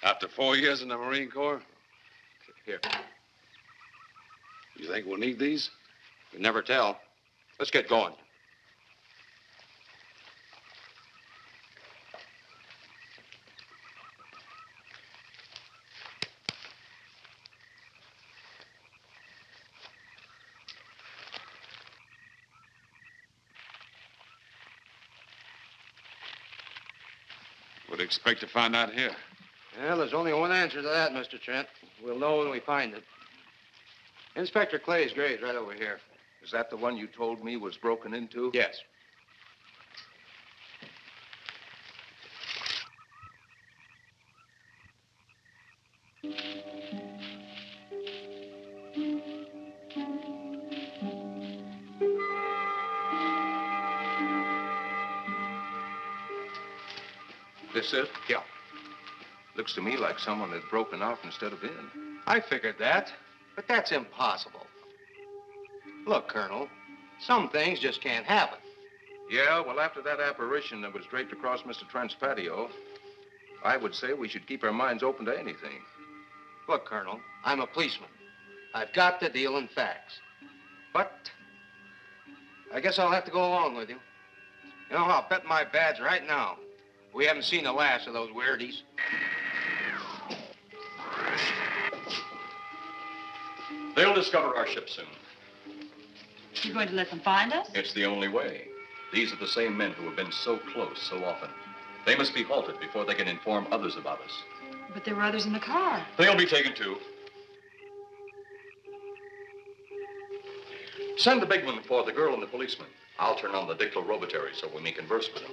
After 4 years in the Marine Corps? Here. You think we'll need these? You never tell. Let's get going. What do you expect to find out here? Well, there's only one answer to that, Mr. Trent. We'll know when we find it. Inspector Clay's grave's right over here. Is that the one you told me was broken into? Yes. This it? Yeah. Looks to me like someone had broken out instead of in. I figured that, but that's impossible. Look, Colonel, some things just can't happen. Yeah, well, after that apparition that was draped across Mr. Trent's patio, I would say we should keep our minds open to anything. Look, Colonel, I'm a policeman. I've got to deal in facts. But I guess I'll have to go along with you. You know, I'll bet my badge right now we haven't seen the last of those weirdies. They'll discover our ship soon. You're going to let them find us? It's the only way. These are the same men who have been so close so often. They must be halted before they can inform others about us. But there were others in the car. They'll be taken too. Send the big one for the girl and the policeman. I'll turn on the dictorobatary so we may converse with them.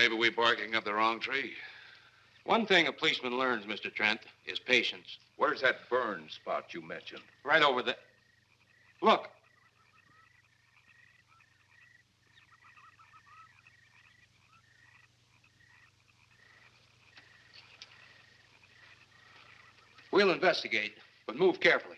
Maybe we're barking up the wrong tree. One thing a policeman learns, Mr. Trent, is patience. Where's that burn spot you mentioned? Right over there. Look. We'll investigate, but move carefully.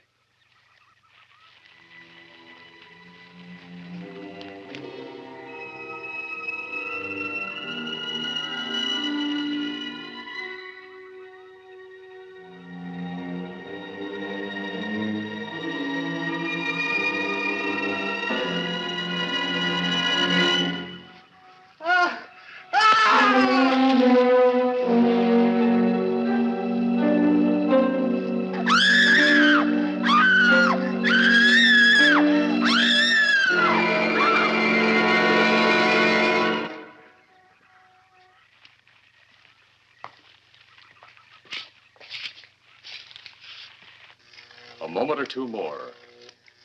A moment or two more,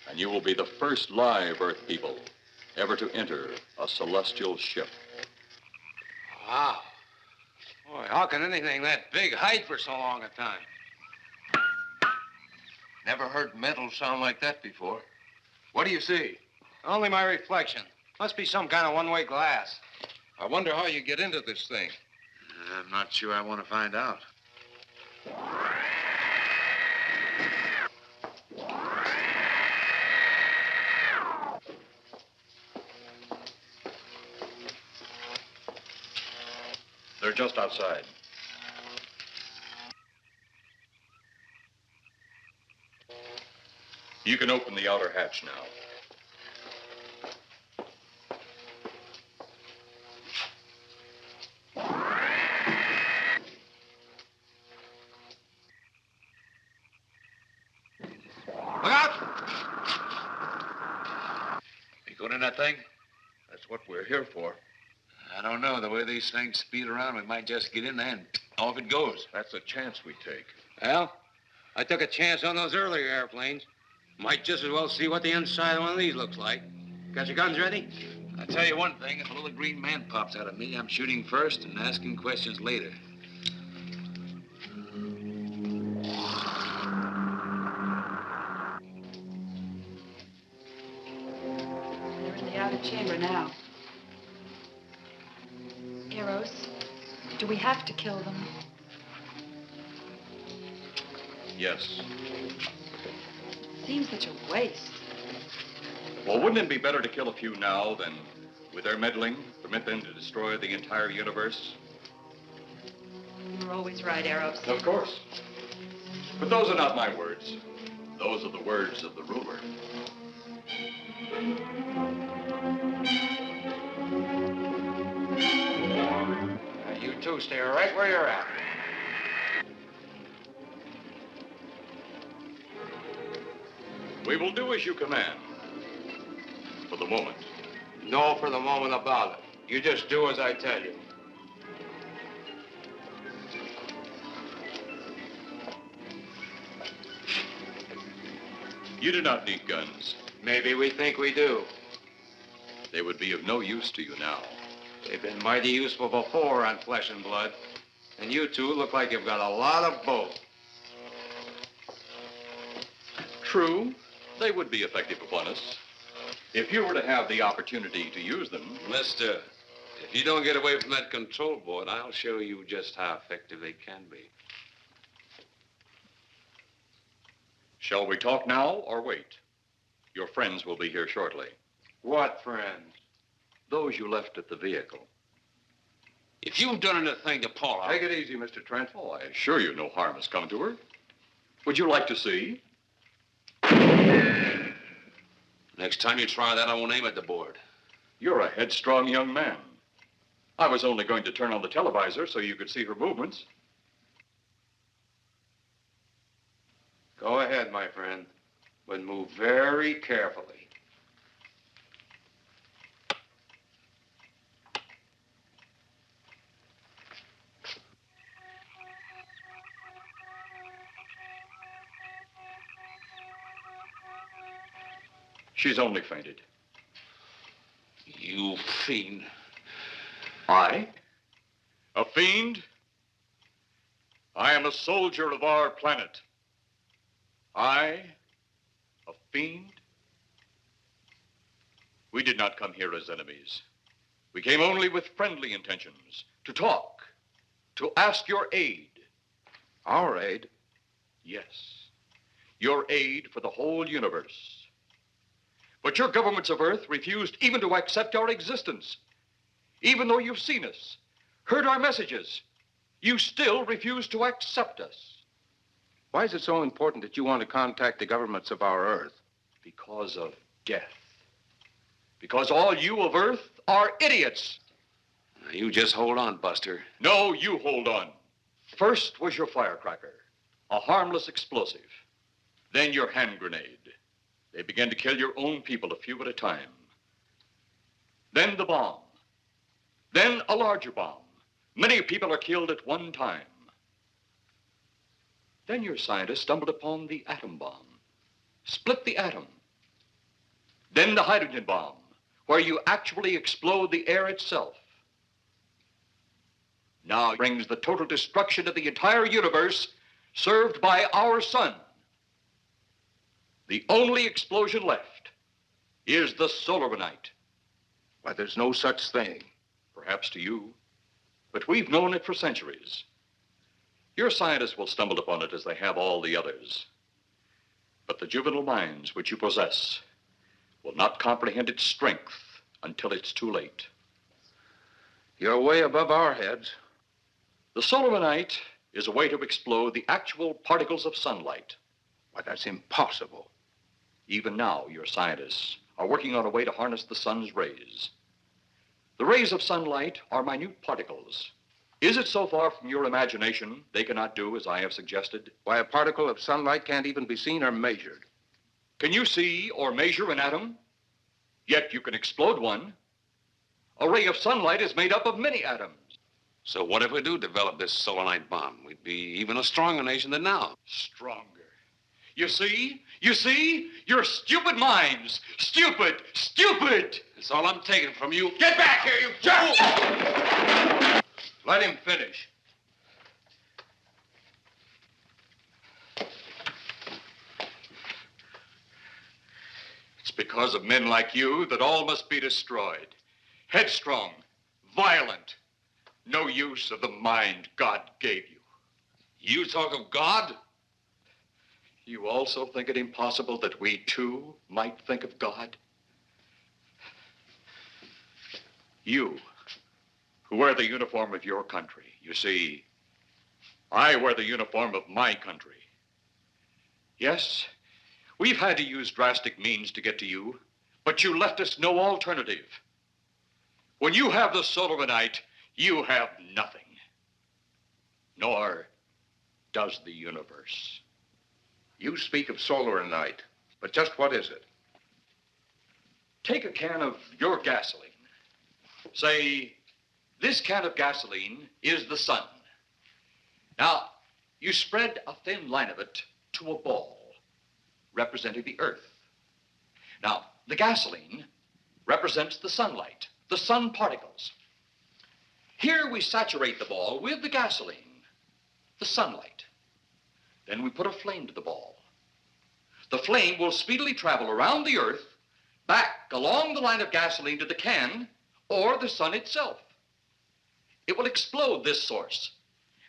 and you will be the first live Earth people ever to enter a celestial ship. Wow. Boy, how can anything that big hide for so long a time? Never heard metal sound like that before. What do you see? Only my reflection. Must be some kind of one-way glass. I wonder how you get into this thing. I'm not sure I want to find out. They're just outside. You can open the outer hatch now. Look out! You going in that thing? That's what we're here for. I don't know. The way these things speed around, we might just get in there and off it goes. That's a chance we take. Well, I took a chance on those earlier airplanes. Might just as well see what the inside of one of these looks like. Got your guns ready? I'll tell you one thing. If a little green man pops out of me, I'm shooting first and asking questions later. heroes. Do we have to kill them? Yes. Seems such a waste. Well, wouldn't it be better to kill a few now than, with their meddling, permit them to destroy the entire universe? You're always right, Eros. Of course. But those are not my words. Those are the words of the ruler. You two stay right where you're at. We will do as you command. For the moment. No for the moment about it. You just do as I tell you. You do not need guns. Maybe we think we do. They would be of no use to you now. They've been mighty useful before on flesh and blood. And you two look like you've got a lot of both. True, they would be effective upon us. If you were to have the opportunity to use them. Mister, if you don't get away from that control board, I'll show you just how effective they can be. Shall we talk now or wait? Your friends will be here shortly. What friends? Those you left at the vehicle. If you've done anything to Paula... Take it easy, Mr. Trent. Oh, I assure you no harm has come to her. Would you like to see? Next time you try that, I won't aim at the board. You're a headstrong young man. I was only going to turn on the televisor so you could see her movements. Go ahead, my friend, but move very carefully. She's only fainted. You fiend. I? A fiend? I am a soldier of our planet. I? A fiend? We did not come here as enemies. We came only with friendly intentions, to talk, to ask your aid. Our aid? Yes, your aid for the whole universe. But your governments of Earth refused even to accept our existence. Even though you've seen us, heard our messages, you still refuse to accept us. Why is it so important that you want to contact the governments of our Earth? Because of death. Because all you of Earth are idiots. Now, you just hold on, Buster. No, you hold on. First was your firecracker, a harmless explosive. Then your hand grenade. They began to kill your own people a few at a time. Then the bomb. Then a larger bomb. Many people are killed at one time. Then your scientists stumbled upon the atom bomb. Split the atom. Then the hydrogen bomb, where you actually explode the air itself. Now it brings the total destruction of the entire universe served by our sun. The only explosion left is the solar night. Why, there's no such thing. Perhaps to you, but we've known it for centuries. Your scientists will stumble upon it as they have all the others. But the juvenile minds which you possess will not comprehend its strength until it's too late. You're way above our heads. The solar night is a way to explode the actual particles of sunlight. Why, that's impossible. Even now, your scientists are working on a way to harness the sun's rays. The rays of sunlight are minute particles. Is it so far from your imagination they cannot do as I have suggested? Why, a particle of sunlight can't even be seen or measured. Can you see or measure an atom? Yet you can explode one. A ray of sunlight is made up of many atoms. So what if we do develop this solar night bomb? We'd be even a stronger nation than now. Stronger. You see? Your stupid minds. Stupid! That's all I'm taking from you. Get back here, you fool! Let him finish. It's because of men like you that all must be destroyed. Headstrong, violent, no use of the mind God gave you. You talk of God? You also think it impossible that we, too, might think of God? You, who wear the uniform of your country. You see, I wear the uniform of my country. Yes, we've had to use drastic means to get to you, but you left us no alternative. When you have the soul of a night, you have nothing. Nor does the universe. You speak of solar night, but just what is it? Take a can of your gasoline. Say, this can of gasoline is the sun. Now, you spread a thin line of it to a ball, representing the earth. Now, the gasoline represents the sunlight, the sun particles. Here we saturate the ball with the gasoline, the sunlight. Then we put a flame to the ball. The flame will speedily travel around the earth, back along the line of gasoline to the can, or the sun itself. It will explode this source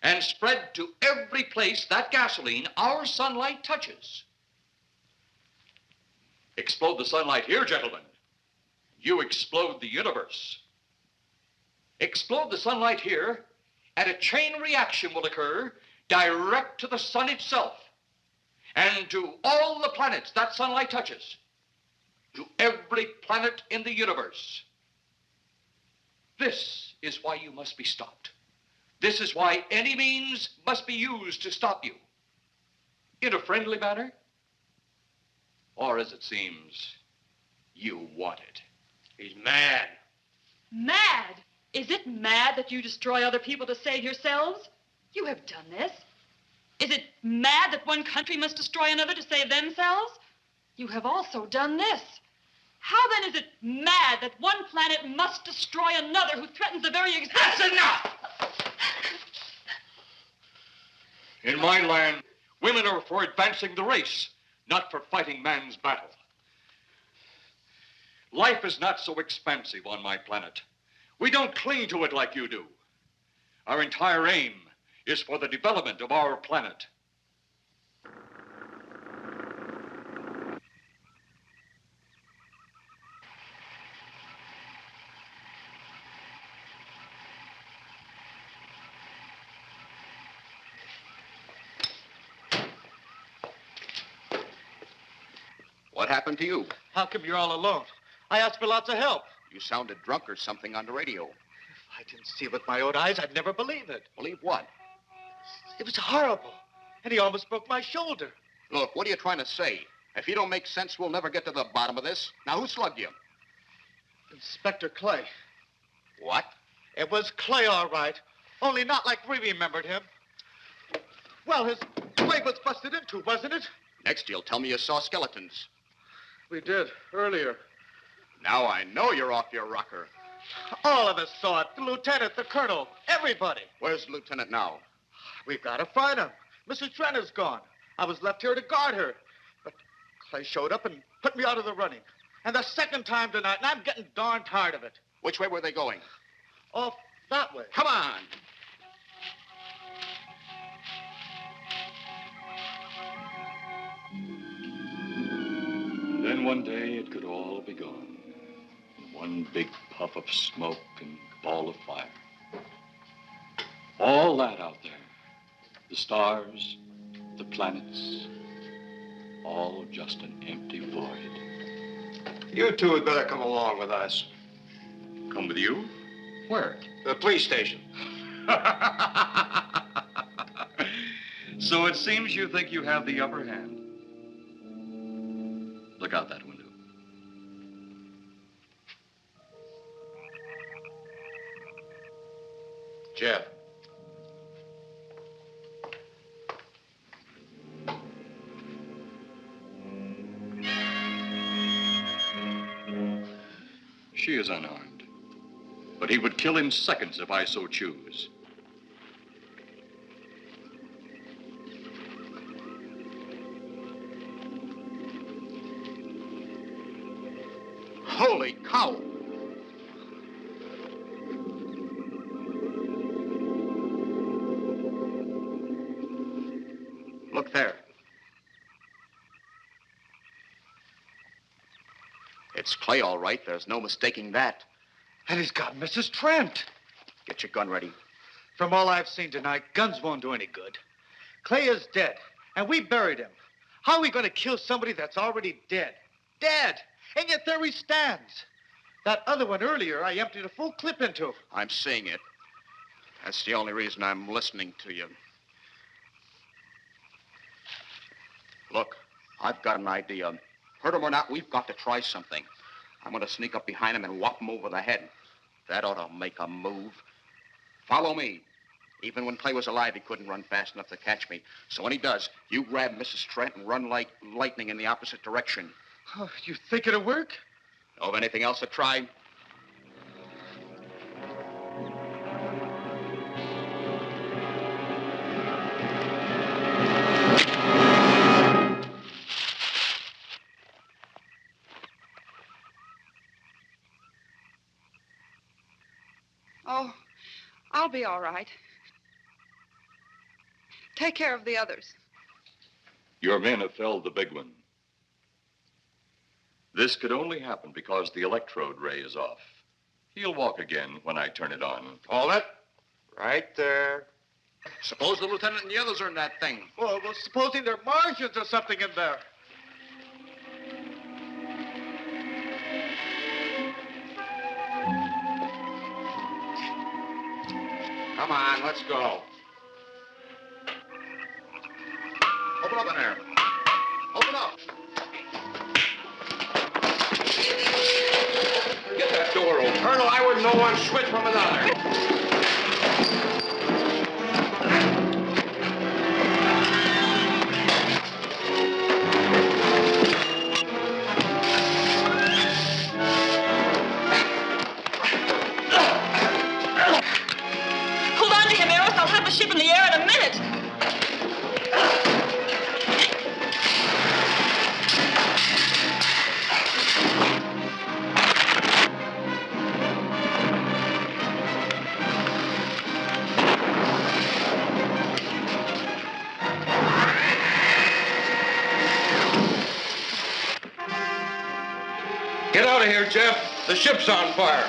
and spread to every place that gasoline, our sunlight, touches. Explode the sunlight here, gentlemen. You explode the universe. Explode the sunlight here, and a chain reaction will occur direct to the sun itself and to all the planets that sunlight touches, to every planet in the universe. This is why you must be stopped. This is why any means must be used to stop you. In a friendly manner, or as it seems, you want it. He's mad. Mad? Is it mad that you destroy other people to save yourselves? You have done this. Is it mad that one country must destroy another to save themselves? You have also done this. How then is it mad that one planet must destroy another who threatens the very existence? That's enough! In my land, women are for advancing the race, not for fighting man's battle. Life is not so expansive on my planet. We don't cling to it like you do. Our entire aim is for the development of our planet. What happened to you? How come you're all alone? I asked for lots of help. You sounded drunk or something on the radio. If I didn't see it with my own eyes, I'd never believe it. Believe what? It was horrible. And he almost broke my shoulder. Look, what are you trying to say? If you don't make sense, we'll never get to the bottom of this. Now, who slugged you? Inspector Clay. What? It was Clay, all right. Only not like we remembered him. Well, his leg was busted into, wasn't it? Next, you'll tell me you saw skeletons. We did, earlier. Now I know you're off your rocker. All of us saw it. The lieutenant, the colonel, everybody. Where's the lieutenant now? We've got to find him. Mrs. Trenner's gone. I was left here to guard her. But Clay showed up and put me out of the running. And the second time tonight, and I'm getting darn tired of it. Which way were they going? Off that way. Come on. Then one day it could all be gone. One big puff of smoke and ball of fire. All that out there. The stars, the planets, all just an empty void. You two had better come along with us. Come with you? Where? The police station. So it seems you think you have the upper hand. Look out that window. Jeff. She is unarmed. But he would kill in seconds if I so choose. Holy cow! there. It's Clay, all right. There's no mistaking that. And he's got Mrs. Trent. Get your gun ready. From all I've seen tonight, guns won't do any good. Clay is dead, and we buried him. How are we going to kill somebody that's already dead? Dead! And yet there he stands. That other one earlier, I emptied a full clip into. I'm seeing it. That's the only reason I'm listening to you. Look, I've got an idea. Hurt him or not, we've got to try something. I'm going to sneak up behind him and whop him over the head. That ought to make a move. Follow me. Even when Clay was alive, he couldn't run fast enough to catch me. So when he does, you grab Mrs. Trent and run like lightning in the opposite direction. Oh, you think it'll work? Know of anything else to try? Oh, I'll be all right. Take care of the others. Your men have felled the big one. This could only happen because the electrode ray is off. He'll walk again when I turn it on. Hold it. Right there. Suppose the lieutenant and the others are in that thing. Well, supposing there are Martians or something in there. Come on, let's go. Open up in there. Open up. Get that door open. Colonel, I wouldn't know one switch from another. Hold on to him, Eros. I'll have the ship in the air in a minute. Get out of here, Jeff. The ship's on fire.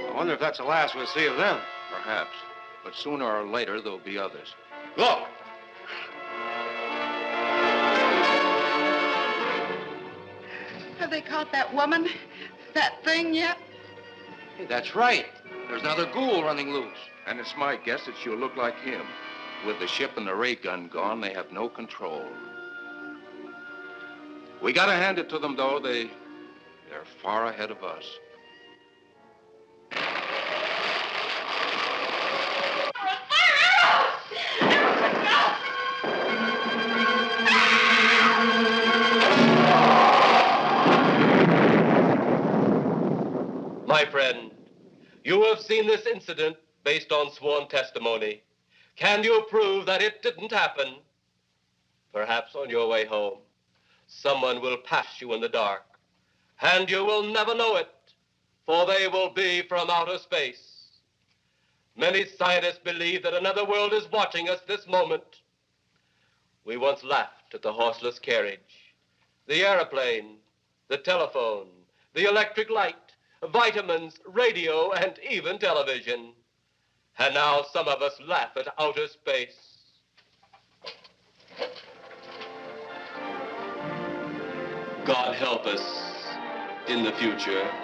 I wonder if that's the last we'll see of them. Perhaps. But sooner or later, there'll be others. Look. Have they caught that woman? That thing yet? Hey, that's right. There's another ghoul running loose. And it's my guess that she'll look like him. With the ship and the ray gun gone, they have no control. We gotta hand it to them, though. They're far ahead of us. My friend, you have seen this incident based on sworn testimony. Can you prove that it didn't happen? Perhaps on your way home, someone will pass you in the dark, and you will never know it, for they will be from outer space. Many scientists believe that another world is watching us this moment. We once laughed at the horseless carriage, the airplane, the telephone, the electric light, vitamins, radio, and even television. And now some of us laugh at outer space. God help us in the future.